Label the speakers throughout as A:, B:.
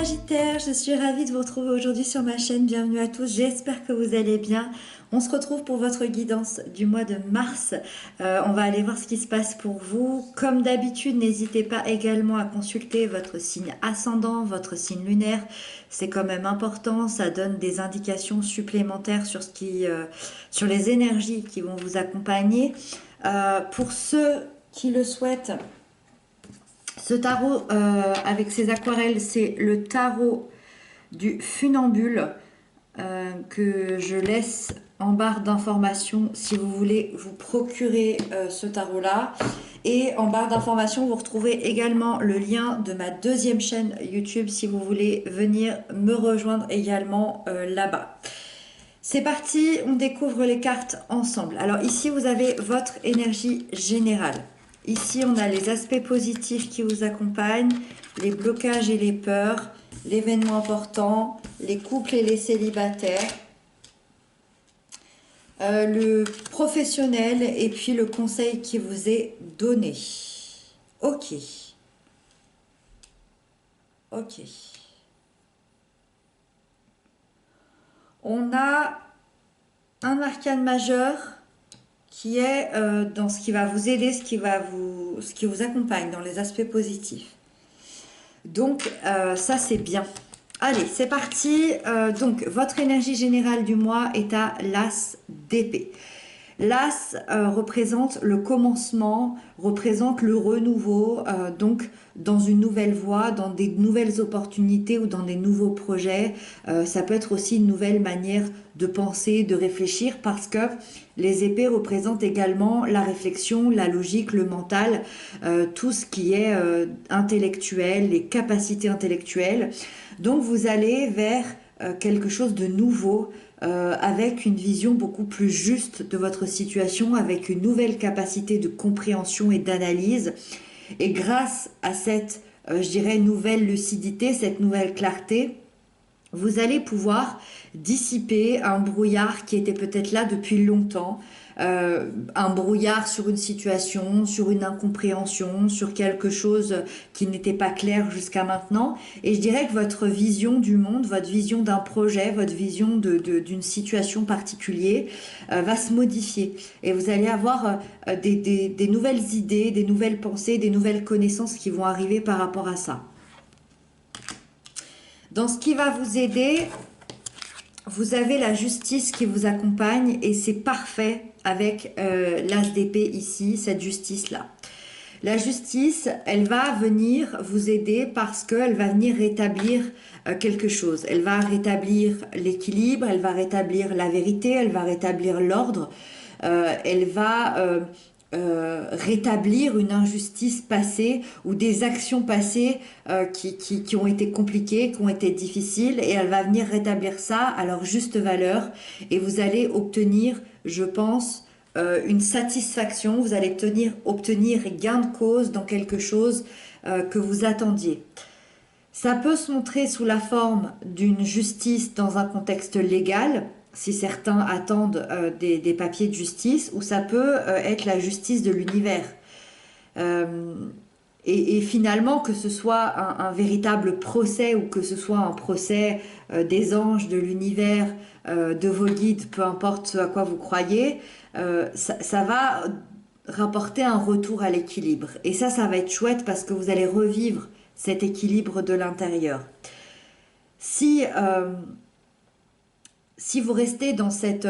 A: Sagittaire, je suis ravie de vous retrouver aujourd'hui sur ma chaîne. Bienvenue à tous, j'espère que vous allez bien. On se retrouve pour votre guidance du mois de mars. On va aller voir ce qui se passe pour vous. Comme d'habitude, n'hésitez pas également à consulter votre signe ascendant, votre signe lunaire. C'est quand même important, ça donne des indications supplémentaires sur sur les énergies qui vont vous accompagner. Pour ceux qui le souhaitent, ce tarot avec ses aquarelles, c'est le tarot du funambule que je laisse en barre d'informations si vous voulez vous procurer ce tarot-là. Et en barre d'informations, vous retrouvez également le lien de ma deuxième chaîne YouTube si vous voulez venir me rejoindre également là-bas. C'est parti, on découvre les cartes ensemble. Alors ici, vous avez votre énergie générale. Ici, on a les aspects positifs qui vous accompagnent, les blocages et les peurs, l'événement important, les couples et les célibataires, le professionnel et puis le conseil qui vous est donné. Ok. Ok. On a un arcane majeur qui est dans ce qui va vous aider, ce qui vous accompagne dans les aspects positifs. Donc ça c'est bien. Allez, c'est parti. Donc votre énergie générale du mois est à l'As d'épée. L'As représente le commencement, représente le renouveau, donc dans une nouvelle voie, dans des nouvelles opportunités ou dans des nouveaux projets. Ça peut être aussi une nouvelle manière de penser, de réfléchir, parce que les épées représentent également la réflexion, la logique, le mental, tout ce qui est intellectuel, les capacités intellectuelles. Donc vous allez vers quelque chose de nouveau, avec une vision beaucoup plus juste de votre situation, avec une nouvelle capacité de compréhension et d'analyse. Et grâce à cette, je dirais, nouvelle lucidité, cette nouvelle clarté, vous allez pouvoir dissiper un brouillard qui était peut-être là depuis longtemps, un brouillard sur une situation, sur une incompréhension, sur quelque chose qui n'était pas clair jusqu'à maintenant. Et je dirais que votre vision du monde, votre vision d'un projet, votre vision d'une situation particulière va se modifier. Et vous allez avoir des nouvelles idées, des nouvelles pensées, des nouvelles connaissances qui vont arriver par rapport à ça. Dans ce qui va vous aider, vous avez la justice qui vous accompagne et c'est parfait avec l'As d'épée ici, cette justice-là. La justice, elle va venir vous aider parce qu'elle va venir rétablir quelque chose. Elle va rétablir l'équilibre, elle va rétablir la vérité, elle va rétablir l'ordre, elle va rétablir une injustice passée ou des actions passées qui ont été compliquées, qui ont été difficiles, et elle va venir rétablir ça à leur juste valeur et vous allez obtenir, je pense, une satisfaction, vous allez obtenir gain de cause dans quelque chose que vous attendiez. Ça peut se montrer sous la forme d'une justice dans un contexte légal, si certains attendent des papiers de justice, ou ça peut être la justice de l'univers. Euh, et finalement, que ce soit un véritable procès ou que ce soit un procès des anges, de l'univers, de vos guides, peu importe ce à quoi vous croyez, ça va rapporter un retour à l'équilibre. Et ça va être chouette parce que vous allez revivre cet équilibre de l'intérieur. Si vous restez dans cette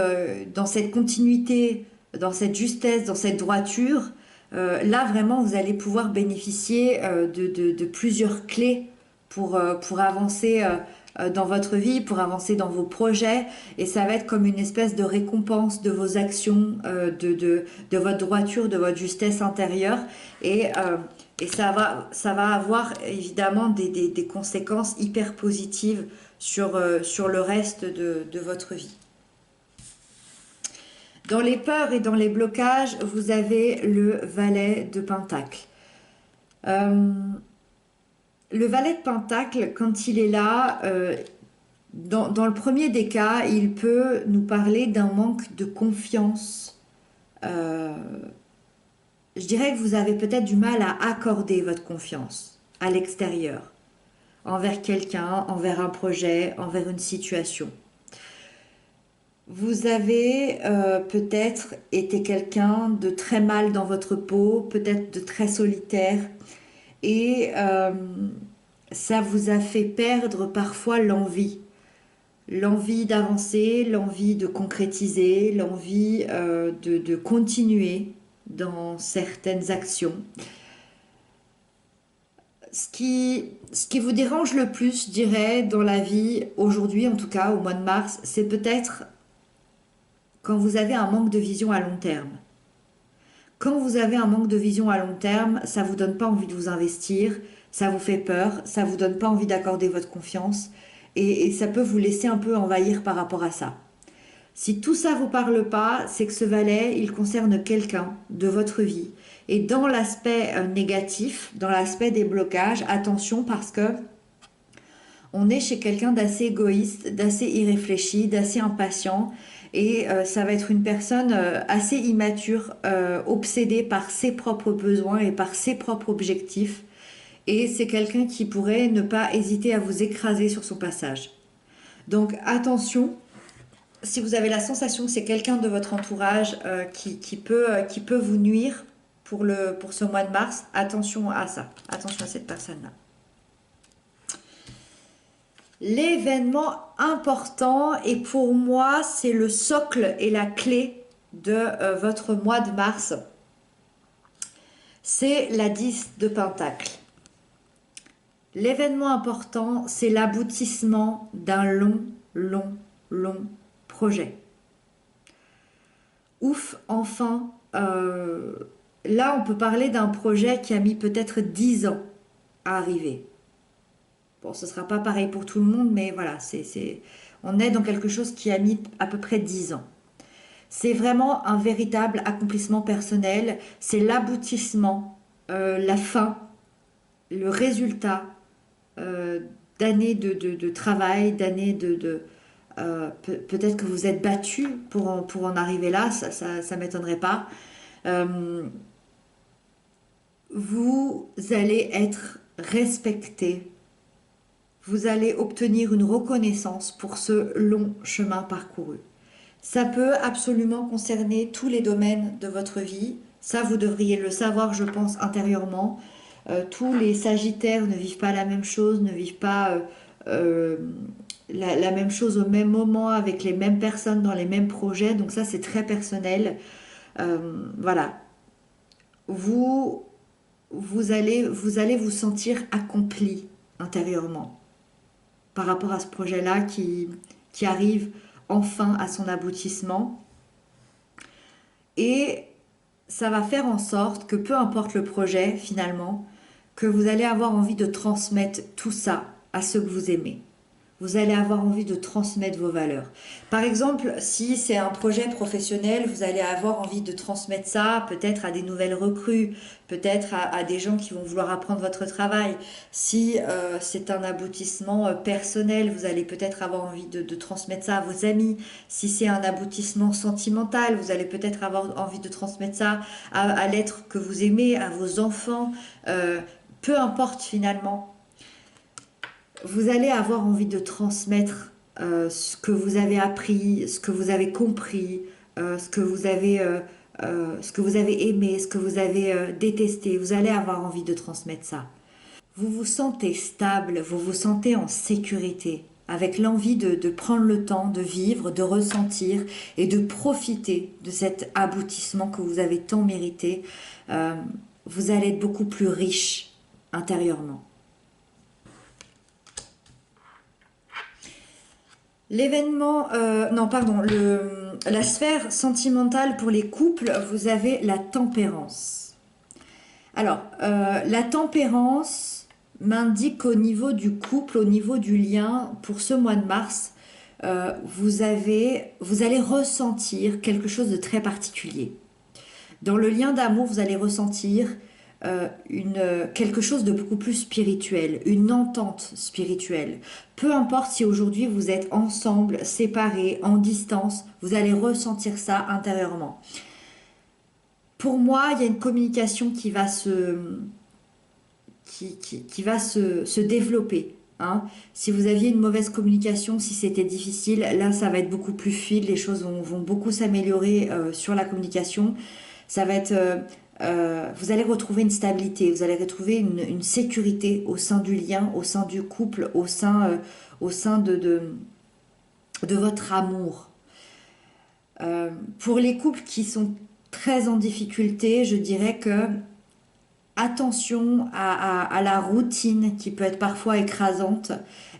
A: continuité, dans cette justesse, dans cette droiture, là vraiment vous allez pouvoir bénéficier de plusieurs clés pour avancer dans votre vie, pour avancer dans vos projets, et ça va être comme une espèce de récompense de vos actions, de votre droiture, de votre justesse intérieure, et ça va avoir évidemment des conséquences hyper positives sur le reste de votre vie. Dans les peurs et dans les blocages, vous avez le valet de Pentacle. Le valet de Pentacle, quand il est là, dans le premier des cas, il peut nous parler d'un manque de confiance. Je dirais que vous avez peut-être du mal à accorder votre confiance à l'extérieur. envers quelqu'un, envers un projet, envers une situation. Vous avez peut-être été quelqu'un de très mal dans votre peau, peut-être de très solitaire, et ça vous a fait perdre parfois l'envie. L'envie d'avancer, l'envie de concrétiser, l'envie de continuer dans certaines actions. Ce qui vous dérange le plus, je dirais, dans la vie, aujourd'hui en tout cas, au mois de mars, c'est peut-être quand vous avez un manque de vision à long terme. Quand vous avez un manque de vision à long terme, ça vous donne pas envie de vous investir, ça vous fait peur, ça vous donne pas envie d'accorder votre confiance et ça peut vous laisser un peu envahir par rapport à ça. Si tout ça vous parle pas, c'est que ce valet, il concerne quelqu'un de votre vie. Et dans l'aspect négatif, dans l'aspect des blocages, attention parce que on est chez quelqu'un d'assez égoïste, d'assez irréfléchi, d'assez impatient. Et ça va être une personne assez immature, obsédée par ses propres besoins et par ses propres objectifs. Et c'est quelqu'un qui pourrait ne pas hésiter à vous écraser sur son passage. Donc attention, si vous avez la sensation que c'est quelqu'un de votre entourage qui peut vous nuire pour ce mois de mars, attention à ça, attention à cette personne-là. L'événement important, et pour moi, c'est le socle et la clé de votre mois de mars, c'est la 10 de Pentacle. L'événement important, c'est l'aboutissement d'un long projet. Ouf, enfin, là, on peut parler d'un projet qui a mis peut-être 10 ans à arriver. Bon, ce ne sera pas pareil pour tout le monde, mais voilà, on est dans quelque chose qui a mis à peu près 10 ans. C'est vraiment un véritable accomplissement personnel, c'est l'aboutissement, la fin, le résultat d'années de travail, d'années peut-être que vous êtes battu pour en arriver là, ça m'étonnerait pas. Vous allez être respecté. Vous allez obtenir une reconnaissance pour ce long chemin parcouru. Ça peut absolument concerner tous les domaines de votre vie. Ça, vous devriez le savoir, je pense, intérieurement. Tous les Sagittaires ne vivent pas la même chose, ne vivent pas la même chose au même moment, avec les mêmes personnes, dans les mêmes projets. Donc ça, c'est très personnel. Voilà. Vous allez vous sentir accompli intérieurement par rapport à ce projet-là qui arrive enfin à son aboutissement. Et ça va faire en sorte que peu importe le projet finalement, que vous allez avoir envie de transmettre tout ça à ceux que vous aimez. Vous allez avoir envie de transmettre vos valeurs. Par exemple, si c'est un projet professionnel, vous allez avoir envie de transmettre ça peut-être à des nouvelles recrues, peut-être à des gens qui vont vouloir apprendre votre travail. Si c'est un aboutissement personnel, vous allez peut-être avoir envie de transmettre ça à vos amis. Si c'est un aboutissement sentimental, vous allez peut-être avoir envie de transmettre ça à l'être que vous aimez, à vos enfants. Peu importe finalement. Vous allez avoir envie de transmettre ce que vous avez appris, ce que vous avez compris, ce que vous avez aimé, ce que vous avez détesté. Vous allez avoir envie de transmettre ça. Vous vous sentez stable, vous vous sentez en sécurité, avec l'envie de prendre le temps de vivre, de ressentir et de profiter de cet aboutissement que vous avez tant mérité. Vous allez être beaucoup plus riche intérieurement. L'événement, non pardon, la sphère sentimentale pour les couples, vous avez la tempérance. Alors, la tempérance m'indique qu'au niveau du couple, au niveau du lien, pour ce mois de mars, vous allez ressentir quelque chose de très particulier. Dans le lien d'amour, vous allez ressentir quelque chose de beaucoup plus spirituel, une entente spirituelle. Peu importe si aujourd'hui vous êtes ensemble, séparés, en distance, vous allez ressentir ça intérieurement. Pour moi, il y a une communication qui va se développer hein. Si vous aviez une mauvaise communication, si c'était difficile, là ça va être beaucoup plus fluide, les choses vont beaucoup s'améliorer sur la communication. Ça va être, vous allez retrouver une stabilité, vous allez retrouver une sécurité au sein du lien, au sein du couple, au sein de votre amour. Pour les couples qui sont très en difficulté, je dirais que attention à la routine qui peut être parfois écrasante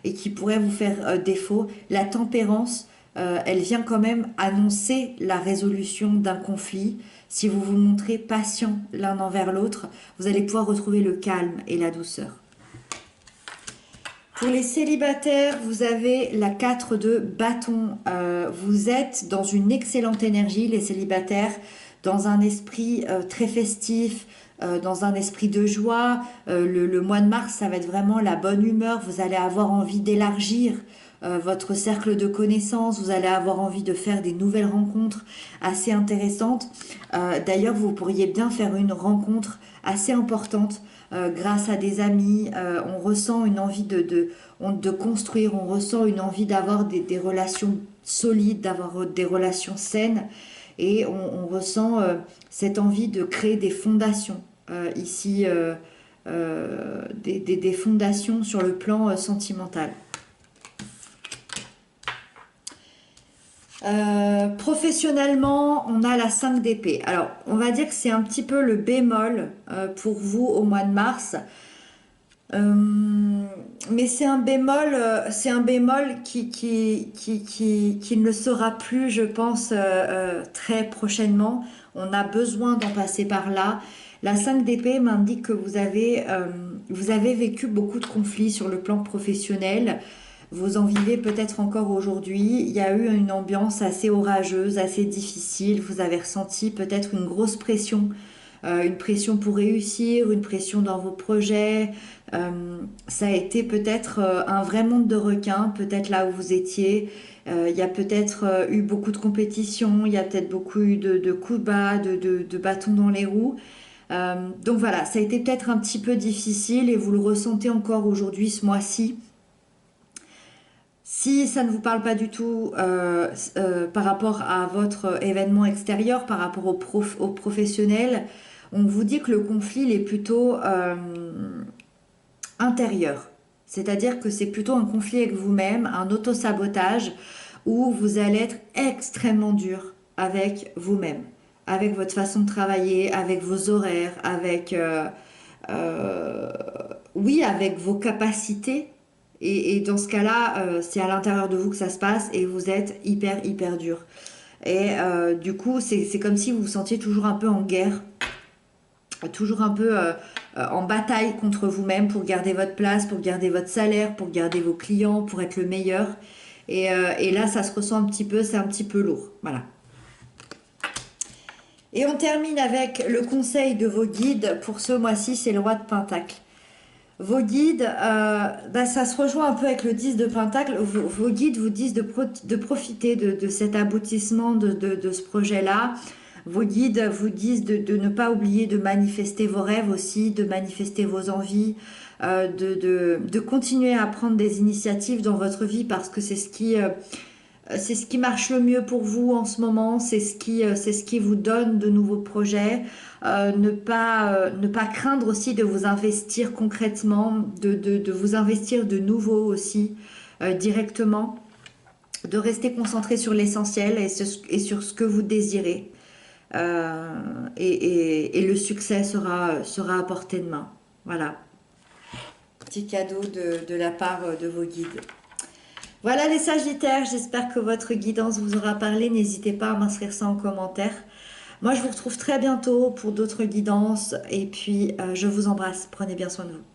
A: et qui pourrait vous faire défaut. La tempérance, elle vient quand même annoncer la résolution d'un conflit. Si vous vous montrez patient l'un envers l'autre, vous allez pouvoir retrouver le calme et la douceur. Pour les célibataires, vous avez la 4 de bâton. Vous êtes dans une excellente énergie, les célibataires, dans un esprit très festif, dans un esprit de joie. Le mois de mars, ça va être vraiment la bonne humeur. Vous allez avoir envie d'élargir votre cercle de connaissances. Vous allez avoir envie de faire des nouvelles rencontres assez intéressantes. D'ailleurs, vous pourriez bien faire une rencontre assez importante grâce à des amis. On ressent une envie de construire, on ressent une envie d'avoir des relations solides, d'avoir des relations saines. Et on ressent cette envie de créer des fondations ici, des fondations sur le plan sentimental. Professionnellement, on a la 5 d'épée. Alors, on va dire que c'est un petit peu le bémol pour vous au mois de mars. Mais c'est un bémol qui ne le sera plus, je pense, très prochainement. On a besoin d'en passer par là. La 5 d'épée m'indique que vous avez vécu beaucoup de conflits sur le plan professionnel. Vous en vivez peut-être encore aujourd'hui. Il y a eu une ambiance assez orageuse, assez difficile. Vous avez ressenti peut-être une pression pour réussir, une pression dans vos projets. Ça a été peut-être un vrai monde de requins, peut-être là où vous étiez. Il y a peut-être eu beaucoup de compétition, il y a peut-être beaucoup eu de coups bas, de bâtons dans les roues. Donc voilà, ça a été peut-être un petit peu difficile et vous le ressentez encore aujourd'hui ce mois-ci. Si ça ne vous parle pas du tout par rapport à votre événement extérieur, par rapport au professionnel, on vous dit que le conflit il est plutôt intérieur. C'est-à-dire que c'est plutôt un conflit avec vous-même, un autosabotage, où vous allez être extrêmement dur avec vous-même, avec votre façon de travailler, avec vos horaires, oui, avec vos capacités. Et dans ce cas-là, c'est à l'intérieur de vous que ça se passe et vous êtes hyper, hyper dur. Et du coup, c'est comme si vous vous sentiez toujours un peu en guerre, toujours un peu en bataille contre vous-même pour garder votre place, pour garder votre salaire, pour garder vos clients, pour être le meilleur. Et là, ça se ressent un petit peu, c'est un petit peu lourd. Voilà. Et on termine avec le conseil de vos guides pour ce mois-ci, c'est le roi de Pentacle. Vos guides, ça se rejoint un peu avec le 10 de Pentacle. Vos guides vous disent de profiter de cet aboutissement de ce projet-là. Vos guides vous disent de ne pas oublier de manifester vos rêves aussi, de manifester vos envies, de continuer à prendre des initiatives dans votre vie parce que c'est ce qui marche le mieux pour vous en ce moment, c'est ce qui vous donne de nouveaux projets. Ne pas craindre aussi de vous investir concrètement, de vous investir de nouveau aussi directement, de rester concentré sur l'essentiel et sur ce que vous désirez. Et le succès sera à portée de main. Voilà. Petit cadeau de la part de vos guides. Voilà les Sagittaires, j'espère que votre guidance vous aura parlé. N'hésitez pas à m'inscrire ça en commentaire. Moi, je vous retrouve très bientôt pour d'autres guidances. Et puis, je vous embrasse. Prenez bien soin de vous.